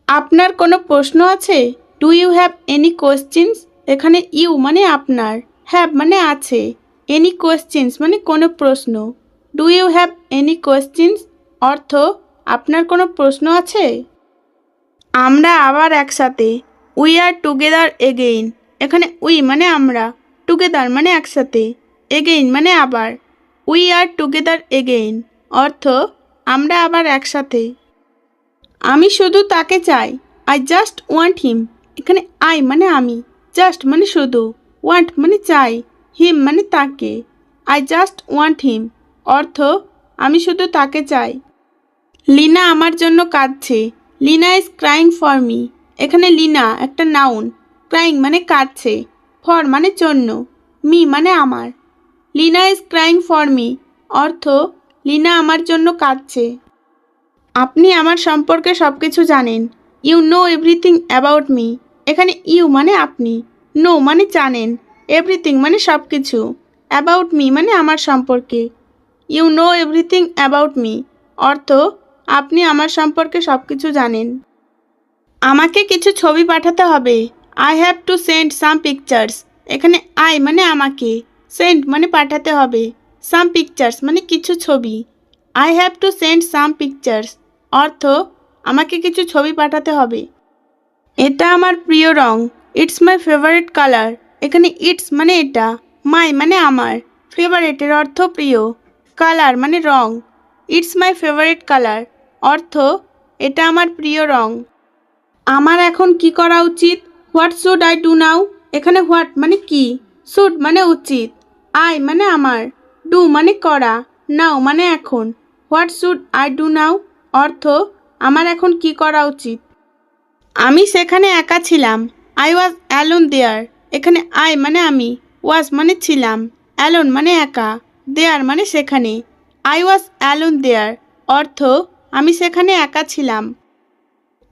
আপনার কোনো প্রশ্ন আছে? Do you have any questions? এখানে ইউ মানে আপনার, হ্যাভ মানে আছে, এনি কোয়েশ্চেনস মানে কোনো প্রশ্ন। Do you have any questions অর্থ আপনার কোনো প্রশ্ন আছে? আমরা আবার একসাথে, উই আর টুগেদার এগেইন। এখানে উই মানে আমরা, টুগেদার মানে একসাথে, এগেইন মানে আবার। উই আর টুগেদার এগেইন অর্থ আমরা আবার একসাথে। আমি শুধু তাকে চাই, আই জাস্ট ওয়ান্ট হিম। এখানে আই মানে আমি, জাস্ট মানে শুধু, ওয়ান্ট মানে চাই, হিম মানে তাকে। আই জাস্ট ওয়ান্ট হিম অর্থ আমি শুধু তাকে চাই। লিনা আমার জন্য কাঁদছে, Lina is crying for me. এখানে লিনা একটা নাউন, ক্রাইং মানে কাঁদছে, ফর মানে জন্য, মি মানে আমার। Lina is crying for me অর্থ লিনা আমার জন্য কাঁদছে। আপনি আমার সম্পর্কে সব কিছু জানেন, you know everything about me. এখানে ইউ মানে আপনি, নো মানে জানেন, এভরিথিং মানে সব কিছু, অ্যাবাউট মি মানে আমার সম্পর্কে। You know everything about me অর্থ আপনি আমার সম্পর্কে সব কিছু জানেন। আমাকে কিছু ছবি পাঠাতে হবে, I have to send some pictures. এখানে আই মানে আমাকে, সেন্ড মানে পাঠাতে হবে, সাম পিকচার্স মানে কিছু ছবি। I have to send some pictures অর্থ আমাকে কিছু ছবি পাঠাতে হবে। এটা আমার প্রিয় রং, ইটস মাই ফেভারিট কালার। এখানে ইটস মানে এটা, মাই মানে আমার, ফেভারিটের অর্থ প্রিয়, কালার মানে রং। ইটস মাই ফেভারিট কালার অর্থ এটা আমার প্রিয় রং। আমার এখন কি করা উচিত? What should I do now? এখানে হোয়াট মানে কি, শুড মানে উচিত, আই মানে আমার, ডু মানে করা, নাও মানে এখন। What should I do now অর্থ আমার এখন কি করা উচিত। আমি সেখানে একা ছিলাম, আই ওয়াজ অ্যালোন দেয়ার। এখানে আই মানে আমি, ওয়াজ মানে ছিলাম, অ্যালোন মানে একা, দেয়ার মানে সেখানে। আই ওয়াজ অ্যালোন দেয়ার অর্থ আমি সেখানে একা ছিলাম।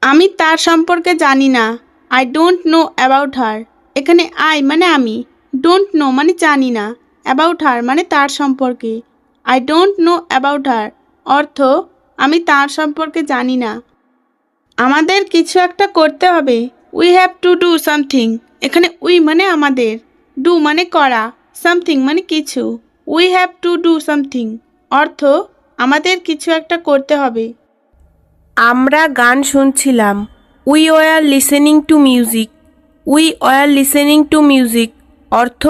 আমি তার সম্পর্কে জানি না, I don't know about her. এখানে আই মানে আমি, ডোন্ট নো মানে জানি না, অ্যাবাউট হার মানে তার সম্পর্কে। I don't know about her অর্থ আমি তার সম্পর্কে জানি না। আমাদের কিছু একটা করতে হবে, we have to do something. এখানে উই মানে আমাদের, ডু মানে করা, সামথিং মানে কিছু। We have to do something অর্থ আমাদের কিছু একটা করতে হবে। আমরা গান শুনছিলাম, we were listening to music. We were listening to music অর্থ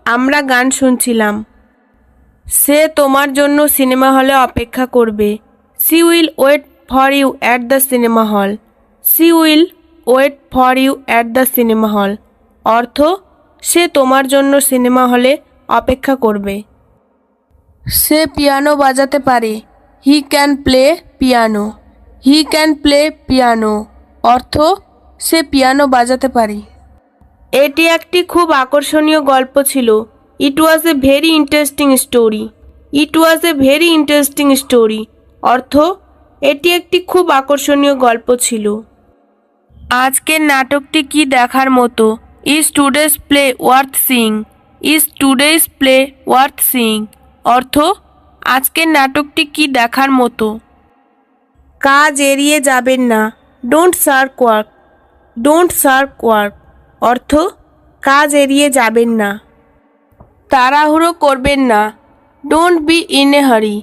আমরা গান শুনছিলাম। সে তোমার জন্য সিনেমা হলে অপেক্ষা করবে, she will wait for you at the cinema hall. She will wait for you at the cinema hall অর্থ সে তোমার জন্য সিনেমা হলে অপেক্ষা করবে। সে পিয়ানো বাজাতে পারে, he can play piano. He can play piano অর্থ সে পিয়ানো বাজাতে পারে। এটি একটি খুব আকর্ষণীয় গল্প ছিল, it was a very interesting story. It was a very interesting story অর্থ এটি একটি খুব আকর্ষণীয় গল্প ছিল। আজকের নাটকটি কি দেখার মতো? Is today's play worth seeing. Is today's play worth seeing অর্থ আজকের নাটকটি কি দেখার মতো। কাজ এড়িয়ে যাবেন না, don't SAARC work. Don't SAARC work অর্থ কাজ এড়িয়ে যাবেন না। তাড়াহুড়ো করবেন না, ডোন্ট বি ইন এ হারি।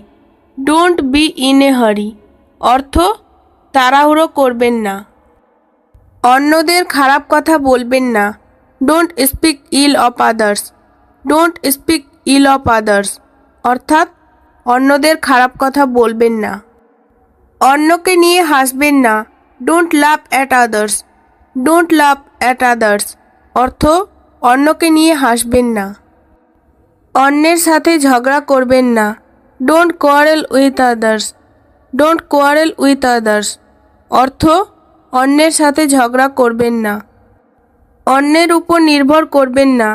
ডোন্ট বি ইন এ হারি অর্থ তাড়াহুড়ো করবেন না। অন্যদের খারাপ কথা বলবেন না, don't speak ill of others. Don't speak ill of others অর্থাৎ অন্যদের খারাপ কথা বলবেন না। অন্যকে নিয়ে হাসবেন না, don't love at others. Don't love at others অর্থ অন্যকে নিয়ে হাসবেন না। অন্যের সাথে ঝগড়া করবেন না, don't quarrel with others. Don't quarrel with others অর্থ অন্যের সাথে ঝগড়া করবেন না। অন্যের উপর নির্ভর করবেন না,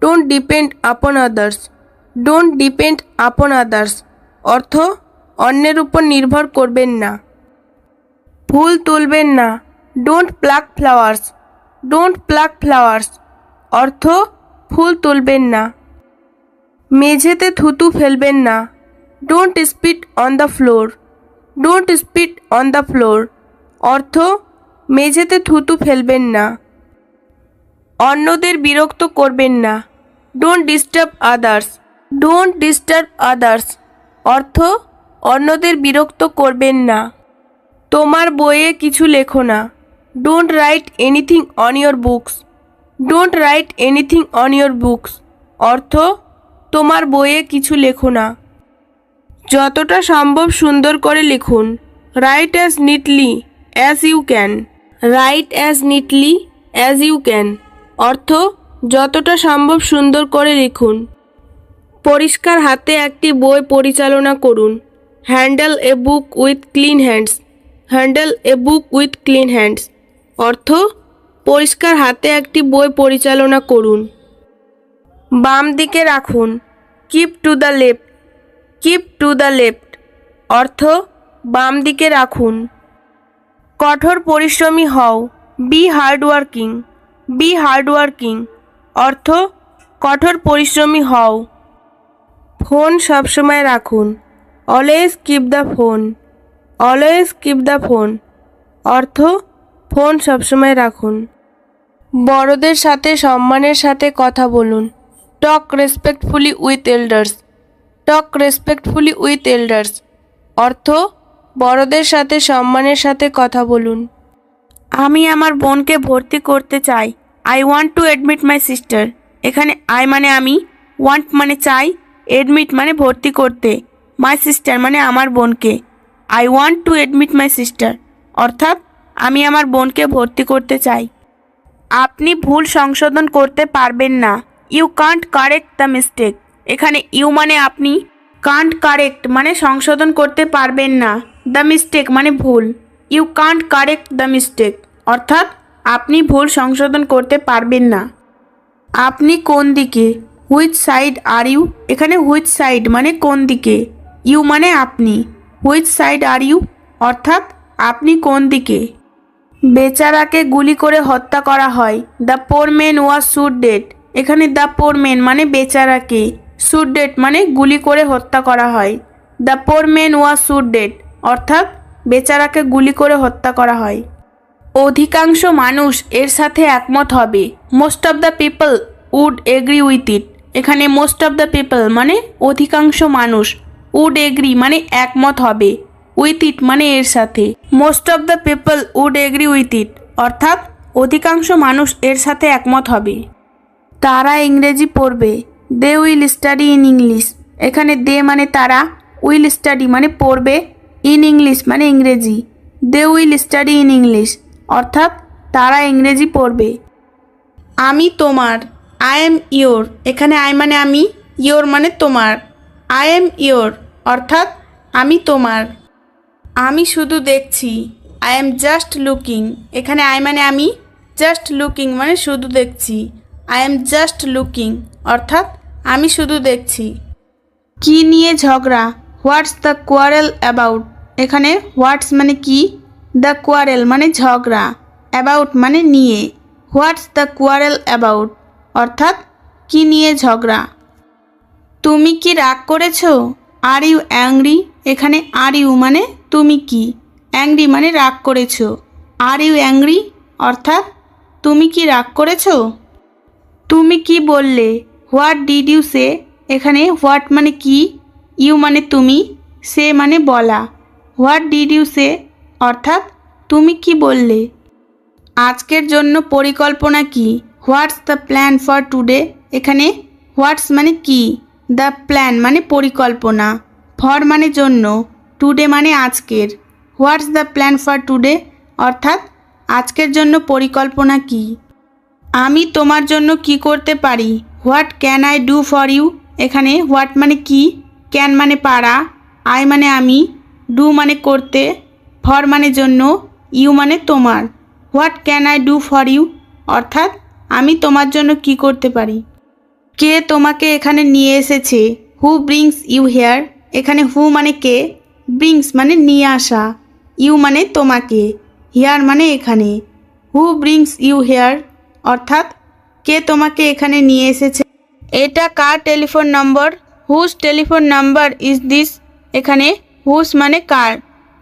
don't depend upon others. Don't depend upon others অর্থ অন্যের উপর নির্ভর করবেন না। ফুল তুলবেন না, don't pluck flowers. Don't pluck flowers অর্থ ফুল তুলবেন না। মেঝেতে থুতু ফেলবেন না, don't spit on the floor. Don't spit on the floor অর্থ মেঝেতে থুতু ফেলবেন না। অন্যদের বিরক্ত করবেন না। Don't disturb others. Don't disturb others অর্থ অন্যদের বিরক্ত করবেন না। তোমার বইয়ে কিছু লেখো না। Don't write anything on your books. Don't write anything on your books অর্থ তোমার বইয়ে কিছু লেখো না। যতটা সম্ভব সুন্দর করে লিখুন। Write as neatly as you can. Write as neatly as you can অর্থ যতটা সম্ভব সুন্দর করে লিখুন। পরিষ্কার হাতে একটি বই পরিচালনা করুন। Handle A book with clean hands. Handle A book with clean hands অর্থ পরিষ্কার হাতে একটি বই পরিচালনা করুন। বাম দিকে রাখুন। Keep to the left. Keep to the left অর্থ বাম দিকে রাখুন। কঠোর পরিশ্রমী হও। Be hard working. Be hard working অর্থ কঠোর পরিশ্রমী হও। ফোন সবসময় রাখুন। Always keep the phone. Always keep the phone অর্থ ফোন সবসময় রাখুন। বড়দের সাথে সম্মানের সাথে কথা বলুন। Talk respectfully with elders. Talk respectfully with elders অর্থ বড়দের সাথে সম্মানের সাথে কথা বলুন। আমি আমার বোনকে ভর্তি করতে চাই। I want to admit my sister. এখানে আই মানে আমি, ওয়ান্ট মানে চাই, অ্যাডমিট মানে ভর্তি করতে, মাই সিস্টার মানে আমার বোনকে। I want to admit my sister অর্থাৎ আমি আমার বোনকে ভর্তি করতে চাই। আপনি ভুল সংশোধন করতে পারবেন না। You can't correct the mistake. এখানে ইউ মানে আপনি, কান্ট কারেক্ট মানে সংশোধন করতে পারবেন না, দ্য মিস্টেক মানে ভুল। You can't correct the mistake অর্থাৎ আপনি ভুল সংশোধন করতে পারবেন না। আপনি কোন দিকে? Which side are you? এখানে হুইচ সাইড মানে কোন দিকে, ইউ মানে আপনি, হুইচ সাইড আর ইউ অর্থাৎ আপনি কোন দিকে। বেচারাকে গুলি করে হত্যা করা হয়। The poor man was shoot dead. এখানে দ্য পোর ম্যান মানে বেচারাকে, শুট ডেড মানে গুলি করে হত্যা করা হয়। The poor man was shoot dead অর্থাৎ বেচারাকে গুলি করে হত্যা করা হয়। অধিকাংশ মানুষ এর সাথে একমত হবে। Most of the people would agree with it. এখানে মোস্ট অফ দ্য পিপল মানে অধিকাংশ মানুষ, উড এগ্রি মানে একমত হবে, উইথ ইট মানে এর সাথে। Most of the people would agree with it অর্থাৎ অধিকাংশ মানুষ এর সাথে একমত হবে। তারা ইংরেজি পড়বে। They will study in English. এখানে দে মানে তারা, উইল স্টাডি মানে পড়বে, ইন ইংলিশ মানে ইংরেজি। They will study in English অর্থাৎ তারা ইংরেজি পড়বে। আমি তোমার। I am your. এখানে আই মানে আমি, ইয়োর মানে তোমার। আই এম ইয়োর অর্থাৎ আমি তোমার। আমি শুধু দেখছি। I am just looking. এখানে আই মানে আমি, জাস্ট লুকিং মানে শুধু দেখছি। আই এম জাস্ট লুকিং অর্থাৎ আমি শুধু দেখছি। কি নিয়ে ঝগড়া? What's the quarrel about. এখানে হোয়াটস মানে কি, দ্য কোয়ারেল মানে ঝগড়া, অ্যাবাউট মানে নিয়ে। হোয়াটস দ্য কোয়ারেল অ্যাবাউট অর্থাৎ কি নিয়ে ঝগড়া। তুমি কি রাগ করেছো? Are you angry. এখানে আর ইউ মানে তুমি কি, অ্যাংরি মানে রাগ করেছো। আর ইউ অ্যাংরি অর্থাৎ তুমি কি রাগ করেছো। তুমি কি বললে? হোয়াট ডিড ইউ সে। এখানে হোয়াট মানে কি, ইউ মানে তুমি, সে মানে বলা। হোয়াট ডিড ইউ সে অর্থাৎ তুমি কি বললে। আজকের জন্য পরিকল্পনা কি? What's the plan for today. এখানে হোয়াটস মানে কি, দ্য প্ল্যান মানে পরিকল্পনা, ফর মানে জন্য, টুডে মানে আজকের। What's the plan for today অর্থাৎ আজকের জন্য পরিকল্পনা কি। আমি তোমার জন্য কি করতে পারি? What can I do for you. এখানে হোয়াট মানে কি, ক্যান মানে পারা, আই মানে আমি, ডু মানে করতে, ফর মানে জন্য, ইউ মানে তোমার। What can I do for you অর্থাৎ আমি তোমার জন্য কি করতে পারি। কে তোমাকে এখানে নিয়ে এসেছে? হু ব্রিংস ইউ হেয়ার। এখানে হু মানে কে, ব্রিংস মানে নিয়ে আসা, ইউ মানে তোমাকে, হেয়ার মানে এখানে। হু ব্রিংস ইউ হেয়ার অর্থাৎ কে তোমাকে এখানে নিয়ে এসেছে। এটা কার telephone number? Whose telephone number is this. এখানে হুজ মানে কার,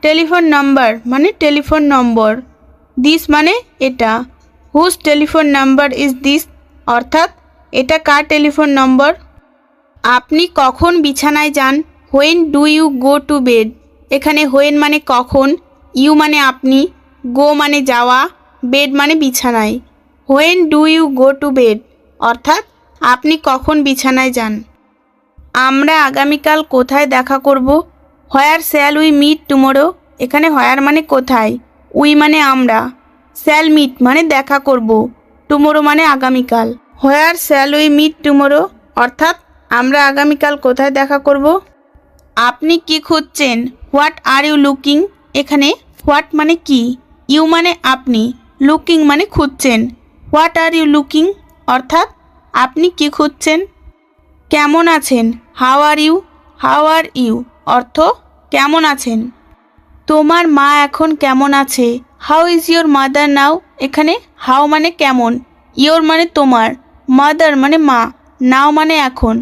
টেলিফোন নাম্বার মানে টেলিফোন নম্বর, দিস মানে এটা। Whose telephone number is this, অর্থাৎ এটা কার টেলিফোন নম্বর। আপনি কখন বিছানায় যান? When do you go to bed. এখানে হোয়েন মানে কখন, ইউ মানে আপনি, গো মানে যাওয়া, বেড মানে বিছানায়। When do you go to bed, অর্থাৎ আপনি কখন বিছানায় যান। আমরা আগামীকাল কোথায় দেখা করব? হোয়ার শ্যাল উই মিট টুমোরো। এখানে হোয়ার মানে কোথায়, উই মানে আমরা, শ্যাল মিট মানে দেখা করব, টুমোরো মানে আগামীকাল। Where shall we meet tomorrow, অর্থাৎ আমরা আগামীকাল কোথায় দেখা করব। আপনি কি খুঁজছেন? What are you looking. এখানে হোয়াট মানে কি, ইউ মানে আপনি, লুকিং মানে খুঁজছেন। হোয়াট আর ইউ লুকিং, অর্থাৎ আপনি কি খুঁজছেন। কেমন আছেন? How are you. How are you অর্থ কেমন আছেন। তোমার মা এখন কেমন আছে? How is your mother now. এখানে হাউ মানে কেমন, ইয়োর মানে তোমার, মাদার মানে মা, নাও মানে এখন।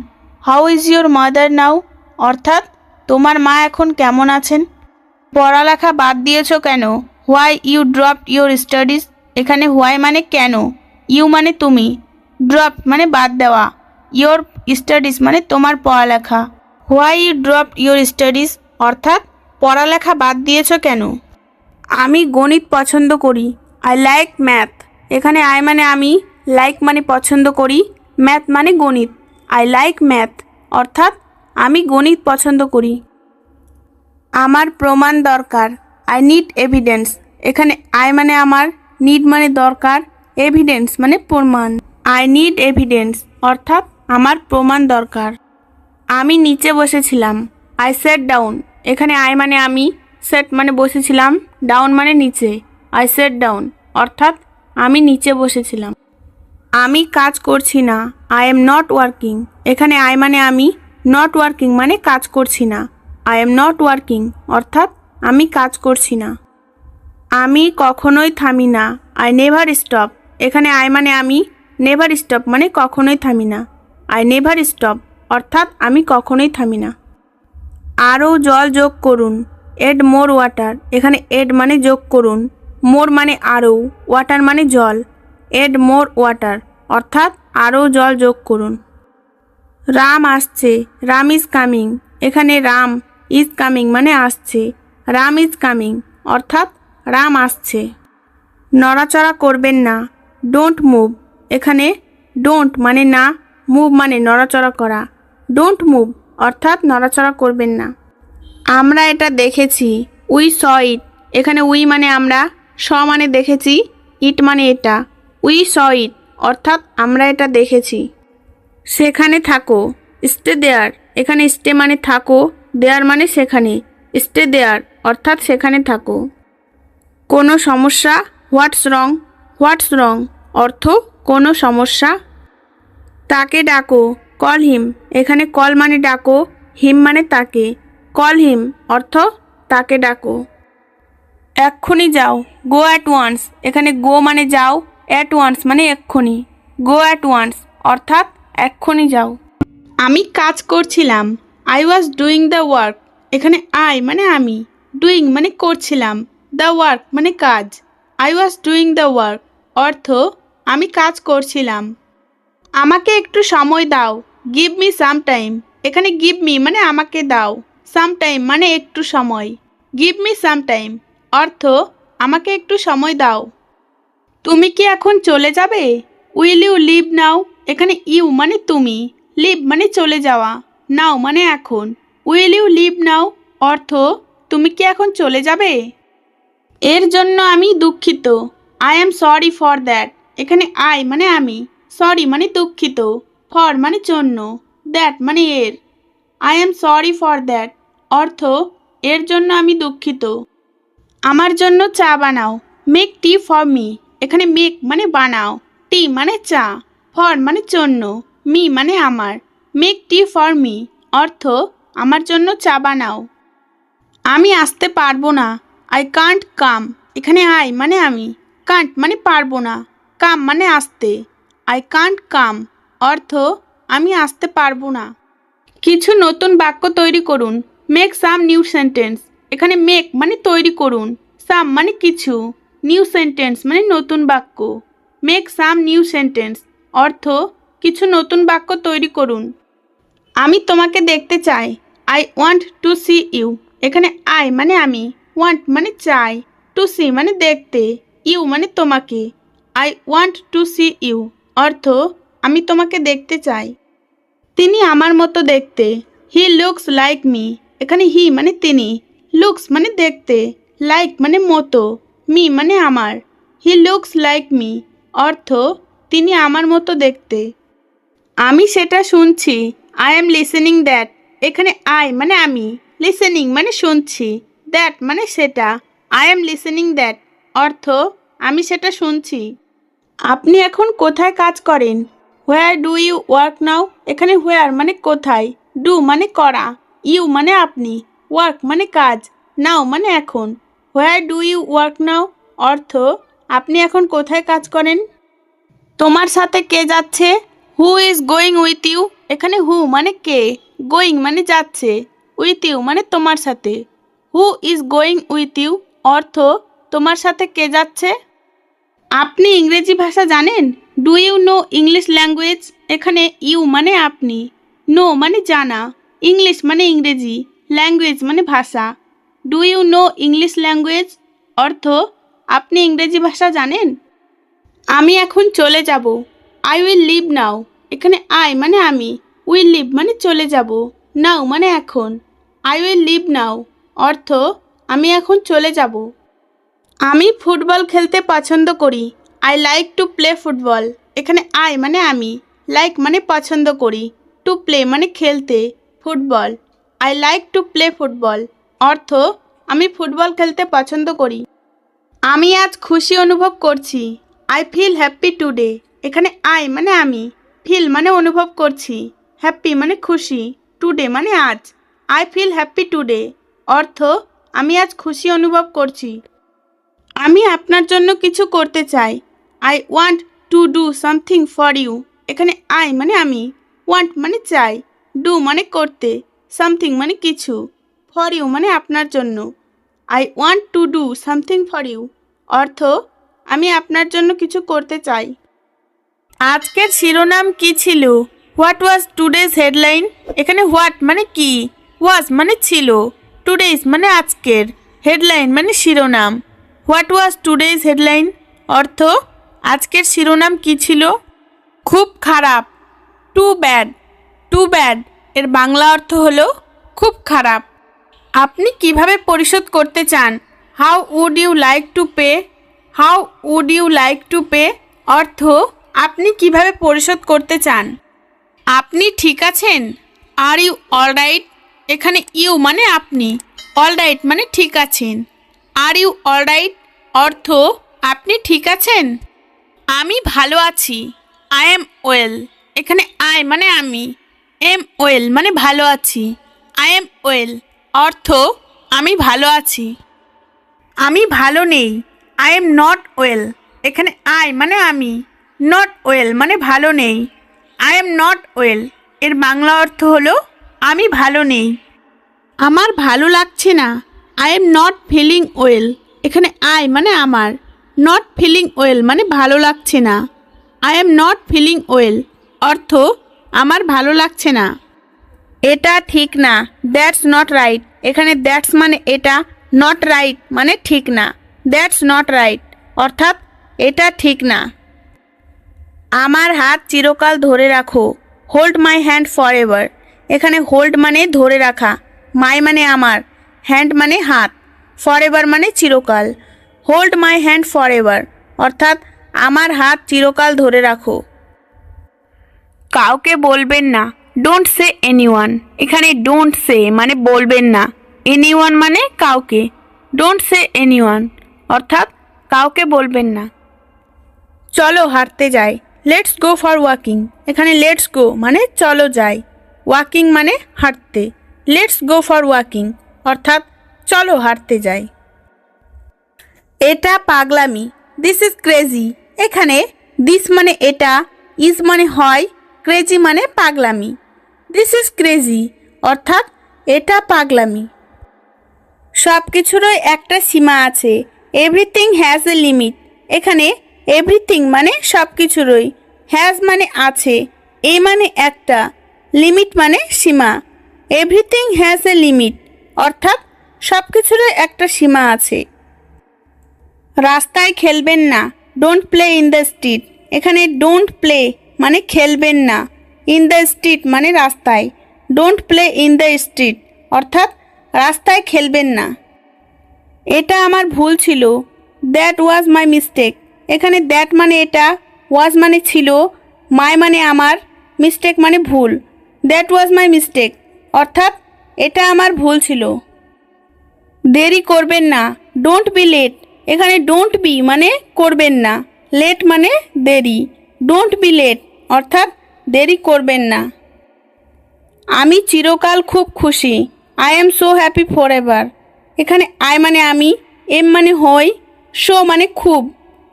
হাউ ইজ ইয়োর মাদার নাও, অর্থাৎ তোমার মা এখন কেমন আছেন। পড়ালেখা বাদ দিয়েছো কেন? Why you dropped your studies. এখানে হোয়াই মানে কেন, ইউ মানে তুমি, ড্রপ মানে বাদ দেওয়া, ইয়োর স্টাডিজ মানে তোমার পড়ালেখা। Why you dropped your studies, অর্থাৎ পড়ালেখা বাদ দিয়েছো কেন। আমি গণিত পছন্দ করি। I like math. এখানে আই মানে আমি, লাইক মানে পছন্দ করি, ম্যাথ মানে গণিত। আই লাইক ম্যাথ, অর্থাৎ আমি গণিত পছন্দ করি। আমার প্রমাণ দরকার। I need evidence. এখানে আই মানে আমার, নিড মানে দরকার, এভিডেন্স মানে প্রমাণ। আই নিড এভিডেন্স, অর্থাৎ আমার প্রমাণ দরকার। আমি নিচে বসেছিলাম। I set down. এখানে আই মানে আমি, সেট মানে বসেছিলাম, ডাউন মানে নিচে। আই সেট ডাউন, অর্থাৎ আমি নিচে বসেছিলাম। আমি কাজ করছি না। I am not working. এখানে আই মানে আমি, নট ওয়ার্কিং মানে কাজ করছি না। আই এম নট ওয়ার্কিং, অর্থাৎ আমি কাজ করছি না। আমি কখনোই থামি না। I never stop. এখানে আই মানে আমি, নেভার স্টপ মানে কখনোই থামি না। আই নেভার স্টপ, অর্থাৎ আমি কখনোই থামি না। আরও জল যোগ করুন। Add more water. এখানে এড মানে যোগ করুন, মোর মানে আরও, ওয়াটার মানে জল। এড মোর ওয়াটার, অর্থাৎ আরও জল যোগ করুন। রাম আসছে। Ram is coming. এখানে রাম ইজ কামিং মানে আসছে, রাম ইজ কামিং, অর্থাৎ রাম আসছে। নড়াচড়া করবেন না। Don't move. এখানে ডোন্ট মানে না, মুভ মানে নড়াচড়া করা। ডোন্ট মুভ, অর্থাৎ নড়াচড়া করবেন না। আমরা এটা দেখেছি। উই স ইট। এখানে উই মানে আমরা, স মানে দেখেছি, ইট মানে এটা। উই স ইট, অর্থাৎ আমরা এটা দেখেছি। সেখানে থাকো। Stay there. এখানে স্টে মানে থাকো, দেয়ার মানে সেখানে, স্টে দেয়ার, অর্থাৎ সেখানে থাকো। কোনো সমস্যা? হোয়াটস রং। হোয়াটস রং অর্থ কোনো সমস্যা। তাকে ডাকো। Call him. এখানে কল মানে ডাকো, হিম মানে তাকে। কল হিম অর্থ তাকে ডাকো। এক্ষুনি যাও। Go at once. এখানে গো মানে যাও, অ্যাট ওয়ান্স মানে এক্ষুনি। গো অ্যাট ওয়ান্স অর্থাৎ এক্ষুনি যাও। আমি কাজ করছিলাম। I was doing the work. এখানে আই মানে আমি, ডুইং মানে করছিলাম, দ্য ওয়ার্ক মানে কাজ। I was doing the work অর্থ আমি কাজ করছিলাম। আমাকে একটু সময় দাও। Give me some time. এখানে গিভ মি মানে আমাকে দাও, সাম টাইম মানে একটু সময়। গিভ মি সাম টাইম অর্থ আমাকে একটু সময় দাও। তুমি কি এখন চলে যাবে? উইল ইউ লিভ নাও। এখানে ইউ মানে তুমি, লিভ মানে চলে যাওয়া, নাও মানে এখন। উইল ইউ লিভ নাও অর্থ তুমি কি এখন চলে যাবে? এর জন্য আমি দুঃখিত। I am sorry for that. এখানে আই মানে আমি, সরি মানে দুঃখিত, ফর মানে জন্য, দ্যাট মানে এর। I am sorry for that অর্থ এর জন্য আমি দুঃখিত। আমার জন্য চা বানাও। Make T for me. এখানে মেক মানে বানাও, টি মানে চা, ফর মানে জন্য, মি মানে আমার। মেক টি ফর মি অর্থ আমার জন্য চা বানাও। আমি আসতে পারবো না। I can't come. এখানে আই মানে আমি, কান্ট মানে পারবো না, কাম মানে আসতে। আই কান্ট কাম অর্থ আমি আসতে পারবো না। কিছু নতুন বাক্য তৈরি করুন। Make some new sentence. এখানে মেক মানে তৈরি করুন, সাম মানে কিছু, নিউ সেন্টেন্স মানে নতুন বাক্য। মেক সাম নিউ সেন্টেন্স অর্থ কিছু নতুন বাক্য তৈরি করুন। আমি তোমাকে দেখতে চাই, I want to see you. এখানে আই মানে আমি, ওয়ান্ট মানে চাই, টু সি মানে দেখতে, ইউ মানে তোমাকে। I want to see you অর্থ আমি তোমাকে দেখতে চাই। তিনি আমার মতো দেখতে, হি লুকস লাইক মি। এখানে হি মানে তিনি, লুকস মানে দেখতে, লাইক মানে মতো, মি মানে আমার। হি লুকস লাইক মি অর্থ তিনি আমার মতো দেখতে। আমি সেটা শুনছি, আই এম লিসেনিং দ্যাট। এখানে আই মানে আমি, লিসেনিং মানে শুনছি, দ্যাট মানে সেটা, আই এম লিসেনিং দ্যাট অর্থ আমি সেটা শুনছি। আপনি এখন কোথায় কাজ করেন? Where do you work now. এখানে হোয়ার মানে কোথায়, ডু মানে করা, ইউ মানে আপনি, ওয়ার্ক মানে কাজ, নাও মানে এখন। Where do you work now অর্থ আপনি এখন কোথায় কাজ করেন। তোমার সাথে কে যাচ্ছে? Who is going with you. এখানে হু মানে কে, গোয়িং মানে যাচ্ছে, উইথ ইউ মানে তোমার সাথে। Who is going with you অর্থ তোমার সাথে কে যাচ্ছে। আপনি ইংরেজি ভাষা জানেন? Do you know English language. এখানে ইউ মানে আপনি, নো মানে জানা, ইংলিশ মানে ইংরেজি, ল্যাঙ্গুয়েজ মানে ভাষা। Do you know English language অর্থ আপনি ইংরেজি ভাষা জানেন। আমি এখন চলে যাব, আই উইল লিভ নাও। এখানে আই মানে আমি, উইল লিভ মানে চলে যাব, নাও মানে এখন। আই উইল লিভ নাও অর্থ আমি এখন চলে যাব। আমি ফুটবল খেলতে পছন্দ করি, I like to play football. এখানে আই মানে আমি, লাইক মানে পছন্দ করি, টু প্লে মানে খেলতে, football. I like to play football অর্থ আমি ফুটবল খেলতে পছন্দ করি। আমি আজ খুশি অনুভব করছি, আই ফিল হ্যাপি টুডে। এখানে আই মানে আমি, ফিল মানে অনুভব করছি, হ্যাপি মানে খুশি, টুডে মানে আজ। আই ফিল হ্যাপি টুডে অর্থ আমি আজ খুশি অনুভব করছি। আমি আপনার জন্য কিছু করতে চাই, I want to do something for you. এখানে আই মানে আমি, ওয়ান্ট মানে চাই, ডু মানে করতে, সামথিং মানে কিছু, ফর ইউ মানে আপনার জন্য। I want to do something for you অর্থ আমি আপনার জন্য কিছু করতে চাই। আজকের শিরোনাম কি ছিল? What was today's headline. এখানে হোয়াট মানে কি, ওয়াজ মানে ছিল, টুডেজ মানে আজকের, হেডলাইন মানে শিরোনাম। হোয়াট ওয়াজ টুডেজ হেডলাইন অর্থ আজকের শিরোনাম কি ছিল? খুব খারাপ, টু ব্যাড। টু ব্যাড এর বাংলা অর্থ হলো খুব খারাপ। আপনি কিভাবে পরিশোধ করতে চান? How would you like to pay. How would you like to pay অর্থ আপনি কিভাবে পরিশোধ করতে চান। আপনি ঠিক আছেন? Are you alright. এখানে ইউ মানে আপনি, অলরাইট মানে ঠিক আছেন। আর ইউ অলরাইট অর্থ আপনি ঠিক আছেন। আমি ভালো আছি, আই এম ওয়েল। এখানে আই মানে আমি, এম ওয়েল মানে ভালো আছি, আই এম ওয়েল অর্থ আমি ভালো আছি। আমি ভালো নেই, আই এম নট ওয়েল। এখানে আই মানে আমি, নট ওয়েল মানে ভালো নেই, আই এম নট ওয়েল এর বাংলা অর্থ হলো আমি ভালো নেই। আমার ভালো লাগছে না, I am not feeling well. এখানে আই মানে আমার, নট ফিলিং ওয়েল মানে ভালো লাগছে না, I am not feeling well অর্থ আমার ভালো লাগছে না। এটা ঠিক না, দ্যাটস নট রাইট। এখানে দ্যাটস মানে এটা, নট রাইট মানে ঠিক না, দ্যাটস নট রাইট অর্থাৎ এটা ঠিক না। আমার হাত চিরকাল ধরে রাখো, hold my hand for ever. এখানে হোল্ড মানে ধরে রাখা, মাই মানে আমার, হ্যান্ড মানে হাত, ফর এভার মানে চিরকাল। Hold my hand for ever অর্থাৎ আমার হাত চিরকাল ধরে রাখো। কাউকে বলবেন না, ডোন্ট সে এনিওয়ান। এখানে ডোন্ট সে মানে বলবেন না, এনিওয়ান মানে কাউকে, ডোন্ট সে এনিওয়ান অর্থাৎ কাউকে বলবেন না। চলো হাঁটতে যাই, লেটস গো ফর ওয়াকিং। এখানে লেটস গো মানে চলো যাই, ওয়াকিং মানে হাঁটতে, লেটস গো ফর ওয়াকিং অর্থাৎ চলো হাঁটতে যাই। এটা পাগলামি, দিস ইজ ক্রেজি। এখানে দিস মানে এটা, ইজ মানে হয়, ক্রেজি মানে পাগলামি। দিস ইজ ক্রেজি অর্থাৎ এটা পাগলামি। সব কিছুরই একটা সীমা আছে, এভরিথিং হ্যাজ এ লিমিট। এখানে এভরিথিং মানে সব কিছুরই, হ্যাজ মানে আছে, এ মানে একটা, লিমিট মানে সীমা। এভরিথিং হ্যাজ এ লিমিট অর্থাৎ সব কিছুরই একটা সীমা আছে। রাস্তায় খেলবেন না, don't play in the street. এখানে ডোন্ট প্লে মানে খেলবেন না, ইন দ্য স্ট্রিট মানে রাস্তায়, don't play in the street অর্থাৎ রাস্তায় খেলবেন না। এটা আমার ভুল ছিল, দ্যাট ওয়াজ মাই মিস্টেক। এখানে দ্যাট মানে এটা, ওয়াজ মানে ছিল, মাই মানে আমার, মিস্টেক মানে ভুল। দ্যাট ওয়াজ মাই মিস্টেক অর্থাৎ এটা আমার ভুল ছিল। দেরি করবেন না, ডোন্ট বি লেট। এখানে ডোন্ট বি মানে করবেন না, লেট মানে দেরি, ডোন্ট বি লেট অর্থাৎ দেরি করবেন না। আমি চিরকাল খুব খুশি, I am so happy for ever. এখানে আই মানে আমি, এম মানে হই, সো মানে খুব,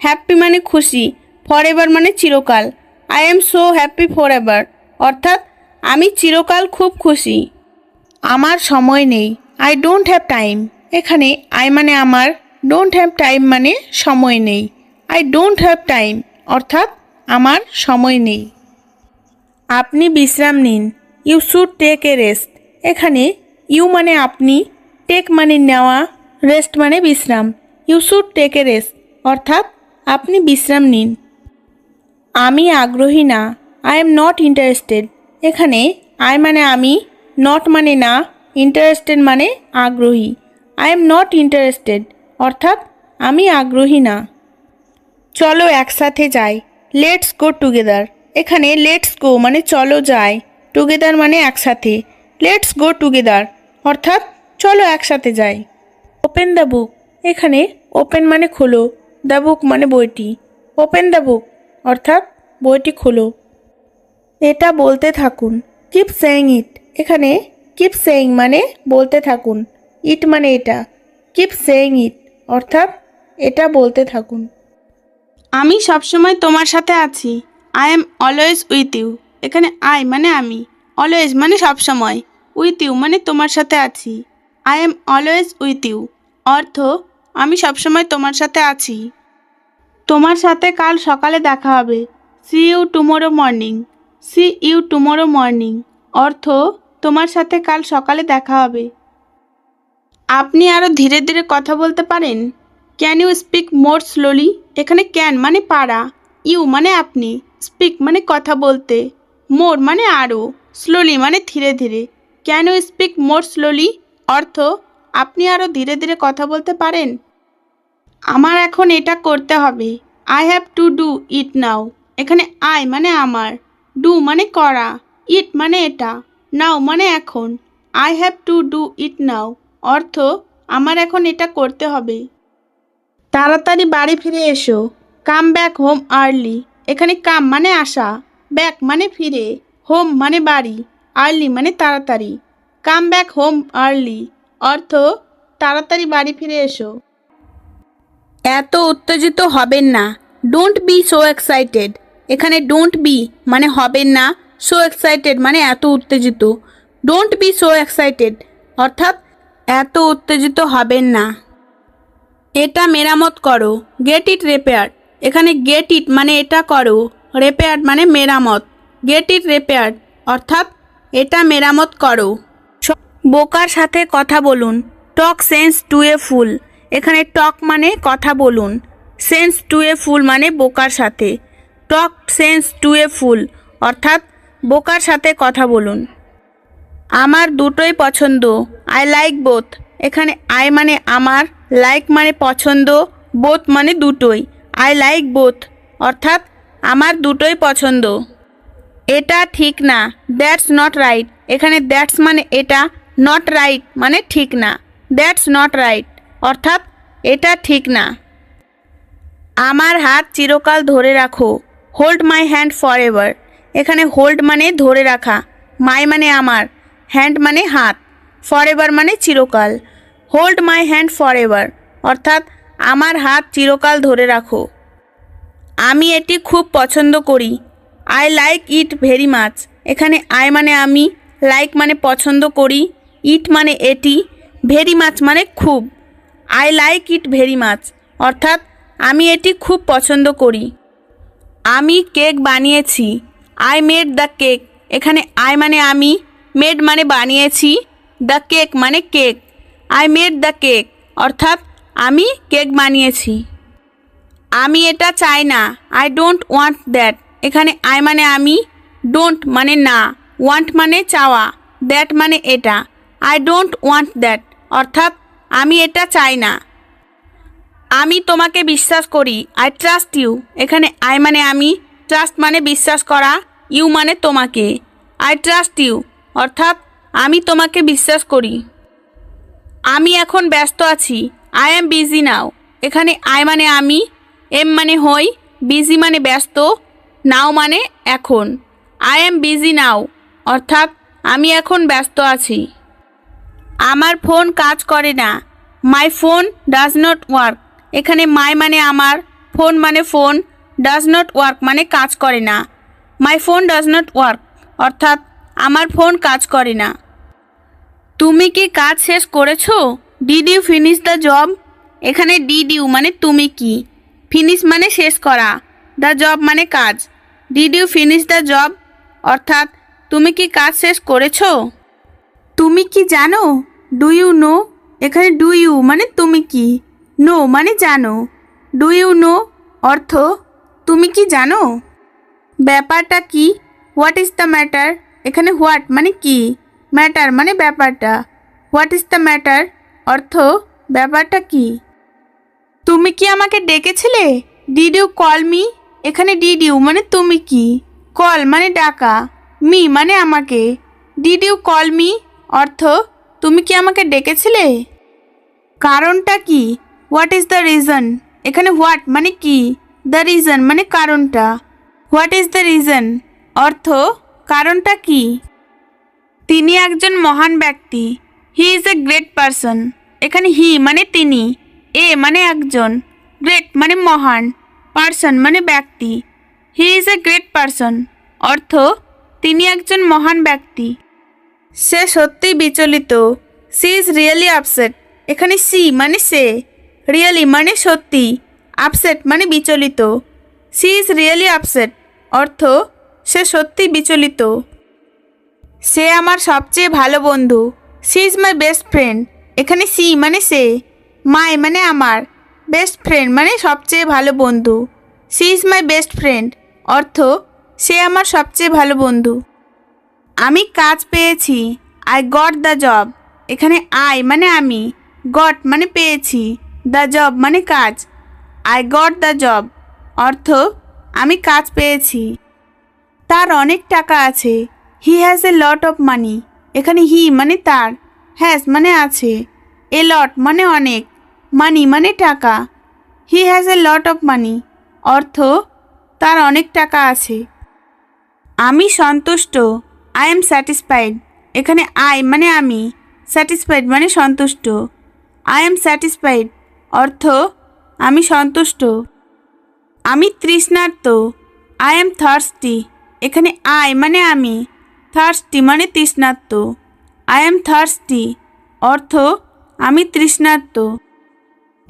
হ্যাপি মানে খুশি, ফর এভার মানে চিরকাল। I am so happy for ever অর্থাৎ আমি চিরকাল খুব খুশি। আমার সময় নেই, আই ডোন্ট হ্যাভ টাইম। এখানে আই মানে আমার, ডোন্ট হ্যাভ টাইম মানে সময় নেই, আই ডোন্ট হ্যাভ টাইম অর্থাৎ আমার সময় নেই। আপনি বিশ্রাম নিন, you should take a rest. এখানে ইউ মানে আপনি, টেক মানে নেওয়া, রেস্ট মানে বিশ্রাম। You should take a rest অর্থাৎ আপনি বিশ্রাম নিন। আমি আগ্রহী না, আই এম নট ইন্টারেস্টেড। এখানে আই মানে আমি, নট মানে না, ইন্টারেস্টেড মানে আগ্রহী। আই এম নট ইন্টারেস্টেড অর্থাৎ আমি আগ্রহী না। চলো একসাথে যাই, লেটস গো টুগেদার। এখানে লেটস গো মানে চলো যাই, টুগেদার মানে একসাথে, লেটস গো টুগেদার অর্থাৎ চলো একসাথে যাই। Open the book. এখানে ওপেন মানে খোলো, দ্য বুক মানে বইটি, ওপেন দ্য বুক অর্থাৎ বইটি খোলো। এটা বলতে থাকুন, কিপ সেইং ইট। এখানে কিপ সেইং মানে বলতে থাকুন, ইট মানে এটা, কিপ সেইং ইট অর্থাৎ এটা বলতে থাকুন। আমি সবসময় তোমার সাথে আছি, I am always with you. এখানে আই মানে আমি, অলওয়েজ মানে সবসময়, উইথ ইউ মানে তোমার সাথে আছি। I am always with you অর্থ আমি সবসময় তোমার সাথে আছি। তোমার সাথে কাল সকালে দেখা হবে, see you tomorrow morning. See you tomorrow morning অর্থ তোমার সাথে কাল সকালে দেখা হবে। আপনি আরও ধীরে ধীরে কথা বলতে পারেন, can you speak more slowly. এখানে ক্যান মানে পারা, ইউ মানে আপনি, স্পিক মানে কথা বলতে, মোর মানে আরও, স্লোলি মানে ধীরে ধীরে। Can you speak more slowly অর্থ আপনি আরও ধীরে ধীরে কথা বলতে পারেন। আমার এখন এটা করতে হবে, I have to do it now. এখানে আই মানে আমার, ডু মানে করা, ইট মানে এটা, নাও মানে এখন। I have to do it now অর্থ আমার এখন এটা করতে হবে। তাড়াতাড়ি বাড়ি ফিরে এসো, কাম ব্যাক হোম আর্লি। এখানে কাম মানে আসা, ব্যাক মানে ফিরে, হোম মানে বাড়ি, আর্লি মানে তাড়াতাড়ি। কাম ব্যাক হোম আর্লি অর্থ তাড়াতাড়ি বাড়ি ফিরে এসো। এত উত্তেজিত হবেন না, ডোন্ট বি সো এক্সাইটেড। এখানে ডোন্ট বি মানে হবেন না, সো এক্সাইটেড মানে এত উত্তেজিত, ডোন্ট বি সো এক্সাইটেড অর্থাৎ এত উত্তেজিত হবেন না। এটা মেরামত করো, গেট ইট রিপেয়ার্ড। এখানে গেট ইট মানে এটা করো, রিপেয়ার্ড মানে মেরামত, গেট ইট রিপেয়ার্ড অর্থাৎ এটা মেরামত করো। বোকার সাথে কথা বলুন, টক সেন্স টু এ ফুল। এখানে টক মানে কথা বলুন, সেন্স টু এ ফুল মানে বোকার সাথে, টক সেন্স টু এ ফুল অর্থাৎ বোকার সাথে কথা বলুন। আমার দুটোই পছন্দ, আই লাইক বোথ। এখানে আই মানে আমার, লাইক মানে পছন্দ, বোথ মানে দুটোই, আই লাইক বোথ অর্থাৎ আমার দুটোই পছন্দ। এটা ঠিক না, দ্যাটস নট রাইট। এখানে দ্যাটস মানে এটা, নট রাইট মানে ঠিক না, দ্যাটস নট রাইট অর্থাৎ এটা ঠিক না। আমার হাত চিরকাল ধরে রাখো, hold my hand for ever. এখানে হোল্ড মানে ধরে রাখা, মাই মানে আমার, হ্যান্ড মানে হাত, ফর এভার মানে চিরকাল। Hold my hand for ever অর্থাৎ আমার হাত চিরকাল ধরে রাখো। আমি এটি খুব পছন্দ করি, I like it very much. এখানে আই মানে আমি, লাইক মানে পছন্দ করি, ইট মানে এটি, ভেরি মাচ মানে খুব, I like it very much অর্থাৎ আমি এটি খুব পছন্দ করি। আমি কেক বানিয়েছি, আই মেড দ্য কেক। এখানে আই মানে আমি, মেড মানে বানিয়েছি, দ্য কেক মানে cake. I made the cake অর্থাৎ আমি কেক বানিয়েছি। আমি এটা চাই না, আই ডোন্ট ওয়ান্ট দ্যাট। এখানে আই মানে আমি, ডোন্ট মানে না, ওয়ান্ট মানে চাওয়া, দ্যাট মানে এটা। আই ডোন্ট ওয়ান্ট দ্যাট অর্থাৎ আমি এটা চাই না। আমি তোমাকে বিশ্বাস করি, আই ট্রাস্ট ইউ। এখানে আই মানে আমি, ট্রাস্ট মানে বিশ্বাস করা, ইউ মানে তোমাকে। আই ট্রাস্ট ইউ অর্থাৎ আমি তোমাকে বিশ্বাস করি। আমি এখন ব্যস্ত আছি, আই অ্যাম বিজি নাও। এখানে আই মানে আমি, এম মানে হই, বিজি মানে ব্যস্ত, নাও মানে এখন। আই অ্যাম বিজি নাও অর্থাৎ আমি এখন ব্যস্ত আছি। আমার ফোন কাজ করে না, my phone does not work. এখানে মাই মানে আমার, ফোন মানে ফোন, ডাজ নট ওয়ার্ক মানে কাজ করে না। My phone does not work অর্থাৎ আমার ফোন কাজ করে না। তুমি কি কাজ শেষ করেছো? Did you finish the job? এখানে ডিড ইউ মানে তুমি কি, ফিনিশ মানে শেষ করা, দ্য জব মানে কাজ। Did you finish the job অর্থাৎ তুমি কি কাজ শেষ করেছো? তুমি কি জানো? Do you know? এখানে ডু ইউ মানে তুমি কি, নো মানে জানো। ডু ইউ নো অর্থ তুমি কি জানো? ব্যাপারটা কি? What is the matter? এখানে হোয়াট মানে কি, ম্যাটার মানে ব্যাপারটা। হোয়াট ইজ দ্য ম্যাটার অর্থ ব্যাপারটা কি? তুমি কি আমাকে ডেকেছিলে? Did you call me? এখানে ডিড ইউ মানে তুমি কি, কল মানে ডাকা, মি মানে আমাকে। ডিড ইউ কল মি অর্থ তুমি কি আমাকে ডেকেছিলে? কারণটা কি? What is the reason? এখানে হোয়াট মানে কি, দ্য রিজন মানে কারণটা। হোয়াট ইজ দ্য রিজন অর্থ কারণটা কি? তিনি একজন মহান ব্যক্তি, he is a great person. এখানে হি মানে তিনি, এ মানে একজন, গ্রেট মানে মহান, পারসন মানে ব্যক্তি। He is a great person অর্থ তিনি একজন মহান ব্যক্তি। সে সত্যিই বিচলিত, সি ইজ রিয়েলি আপসেট। এখানে সি মানে সে, রিয়েলি মানে সত্যি, আপসেট মানে বিচলিত। সি ইজ রিয়েলি আপসেট অর্থ সে সত্যিই বিচলিত। সে আমার সবচেয়ে ভালো বন্ধু, she is my best friend. এখানে সি মানে সে, মাই মানে আমার, বেস্ট ফ্রেন্ড মানে সবচেয়ে ভালো বন্ধু। She is my best friend অর্থ সে আমার সবচেয়ে ভালো বন্ধু। আমি কাজ পেয়েছি, আই গট দ্য জব। এখানে আই মানে আমি, গট মানে পেয়েছি, দ্য জব মানে কাজ। আই গট দ্য জব অর্থ আমি কাজ পেয়েছি। তার অনেক টাকা আছে, he has a lot of money. এখানে হি মানে তার, হ্যাজ মানে আছে, এ লট মানে অনেক, মানি মানে টাকা। He has a lot of money অর্থ তার অনেক টাকা আছে। আমি সন্তুষ্ট, আই এম স্যাটিসফাইড। এখানে আই মানে আমি, স্যাটিসফাইড মানে সন্তুষ্ট। আই এম স্যাটিসফাইড অর্থ আমি সন্তুষ্ট। আমি তৃষ্ণার্ত, আই এম থার্স্টি। এখানে আই মানে আমি, থার্স্টি মানে তৃষ্ণার্ত। আই এম থার্স্টি অর্থ আমি তৃষ্ণার্ত।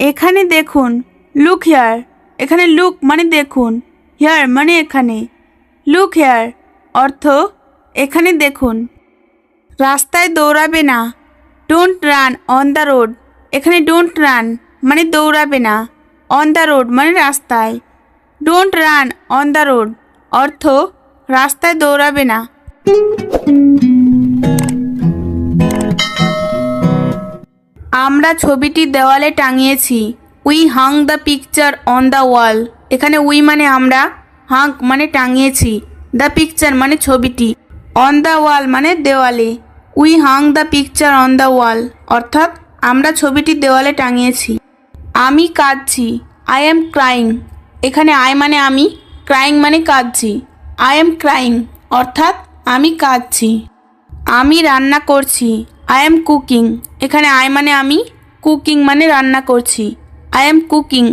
এখানে দেখুন, লুক হেয়ার। এখানে লুক মানে দেখুন, হেয়ার মানে এখানে। লুক হেয়ার অর্থ এখানে দেখুন। রাস্তায় দৌড়াবে না, don't run on the road. এখানে ডোন্ট রান মানে দৌড়াবে না, অন দ্য রোড মানে রাস্তায়। Don't run on the road অর্থ রাস্তায় দৌড়াবে না। আমরা ছবিটি দেওয়ালে টাঙিয়েছি, we hang the picture on the wall. এখানে উই মানে আমরা, হাং মানে টাঙিয়েছি, দ্য পিকচার মানে ছবিটি, অন দ্য ওয়াল মানে দেওয়ালে। We hang the picture on the wall অর্থাৎ আমরা ছবিটি দেওয়ালে টাঙিয়েছি। আমি কাঁদছি, আই এম ক্রাইং। এখানে আই মানে আমি, ক্রাইং মানে কাঁদছি। আই এম ক্রাইং অর্থাৎ আমি কাঁদছি। আমি রান্না করছি, আই এম কুকিং। এখানে আই মানে আমি, কুকিং মানে রান্না করছি। আই এম কুকিং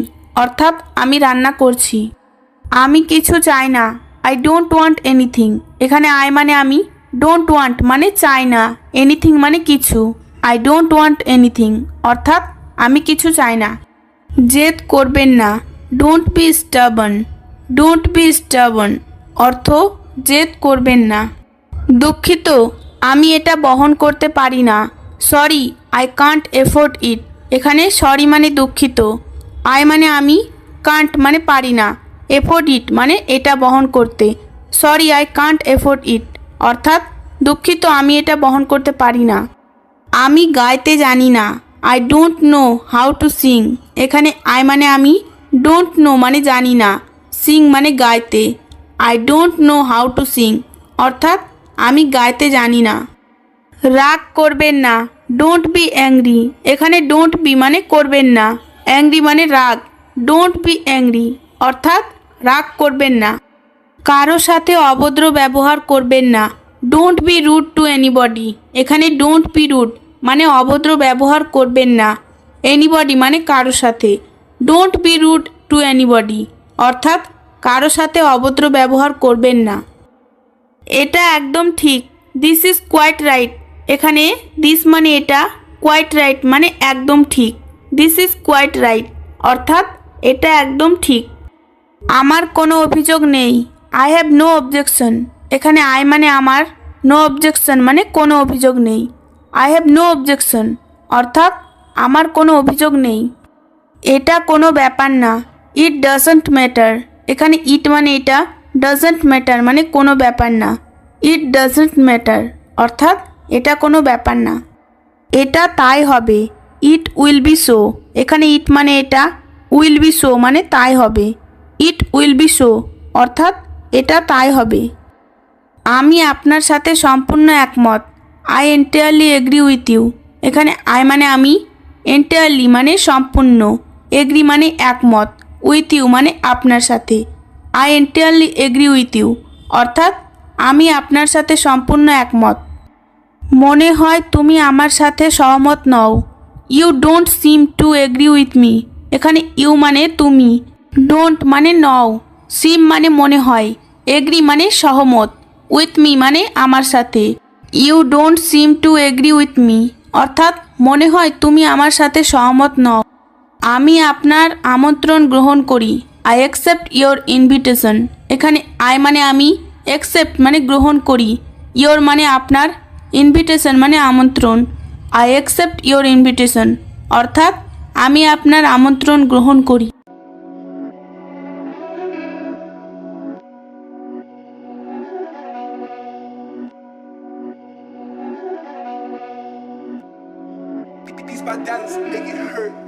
অর্থাৎ আমি রান্না করছি। আমি কিছু চাই না, আই ডোন্ট ওয়ান্ট এনিথিং। এখানে আই মানে আমি, ডোন্ট ওয়ান্ট মানে চাই না, এনিথিং মানে কিছু। আই ডোন্ট ওয়ান্ট এনিথিং অর্থাৎ আমি কিছু চাই না। জেদ করবেন না, ডোন্ট বি স্টাবন। ডোন্ট বি স্টাবন অর্থ জেদ করবেন না। দুঃখিত, আমি এটা বহন করতে পারি না। সরি, আই কান্ট এফোর্ড ইট। এখানে সরি মানে দুঃখিত, আই মানে আমি, কান্ট মানে পারি না, এফোর্ড ইট মানে এটা বহন করতে। সরি আই কান্ট এফোর্ড ইট অর্থাৎ দুঃখিত আমি এটা বহন করতে পারি না। আমি গাইতে জানি না, I don't know how to Singh. এখানে আই মানে আমি, ডোন্ট নো মানে জানি না, সিং মানে গাইতে। I don't know how to Singh অর্থাৎ আমি গাইতে জানি না। রাগ করবেন না, ডোন্ট বি অ্যাংরি। এখানে ডোন্ট বি মানে করবেন না, অ্যাংরি মানে রাগ। ডোন্ট বি অ্যাংরি অর্থাৎ রাগ করবেন না। কারো সাথে অভদ্র ব্যবহার করবেন না, don't be rude to anybody. এখানে ডোন্ট বি রুড মানে অভদ্র ব্যবহার করবেন না, এনিবডি মানে কারো সাথে। Don't be rude to anybody অর্থাৎ কারো সাথে অভদ্র ব্যবহার করবেন না। এটা একদম ঠিক, দিস ইজ কোয়াইট রাইট। এখানে দিস মানে এটা, কোয়াইট রাইট মানে একদম ঠিক। দিস ইজ কোয়াইট রাইট অর্থাৎ এটা একদম ঠিক। আমার কোনো অভিযোগ নেই, আই হ্যাভ নো অবজেকশন। এখানে আই মানে আমার, নো অবজেকশন মানে কোনো অভিযোগ নেই। আই হ্যাভ নো অবজেকশন অর্থাৎ আমার কোনো অভিযোগ নেই। এটা কোনো ব্যাপার না, ইট ডাজন্ট ম্যাটার। এখানে ইট মানে এটা, ডাজন্ট ম্যাটার মানে কোনো ব্যাপার না। ইট ডাজন্ট ম্যাটার অর্থাৎ এটা কোনো ব্যাপার না। এটা তাই হবে, ইট উইল বি সো। এখানে ইট মানে এটা, উইল বি সো মানে তাই হবে। ইট উইল বি সো অর্থাৎ এটা তাই হবে। আমি আপনার সাথে সম্পূর্ণ একমত, I entirely agree with you. এখানে আই মানে আমি, এন্টায়ারলি মানে সম্পূর্ণ, এগ্রি মানে একমত, উইথ ইউ মানে আপনার সাথে। I entirely agree with you অর্থাৎ আমি আপনার সাথে সম্পূর্ণ একমত। মনে হয় তুমি আমার সাথে সহমত নও, you don't seem to agree with me. এখানে ইউ মানে তুমি, ডোন্ট মানে নও, সিম মানে মনে হয়, এগ্রি মানে সহমত, উইথ মি মানে আমার সাথে। You don't seem to agree with me অর্থাৎ মনে হয় তুমি আমার সাথে সহমত নও। আমি আপনার আমন্ত্রণ গ্রহণ করি, আই অ্যাকসেপ্ট ইয়োর ইনভিটেশন। এখানে আই মানে আমি, অ্যাকসেপ্ট মানে গ্রহণ করি, ইয়োর মানে আপনার, ইনভিটেশন মানে আমন্ত্রণ। আই অ্যাকসেপ্ট ইয়োর ইনভিটেশন অর্থাৎ আমি আপনার আমন্ত্রণ গ্রহণ করি। These my dollars make it hurt.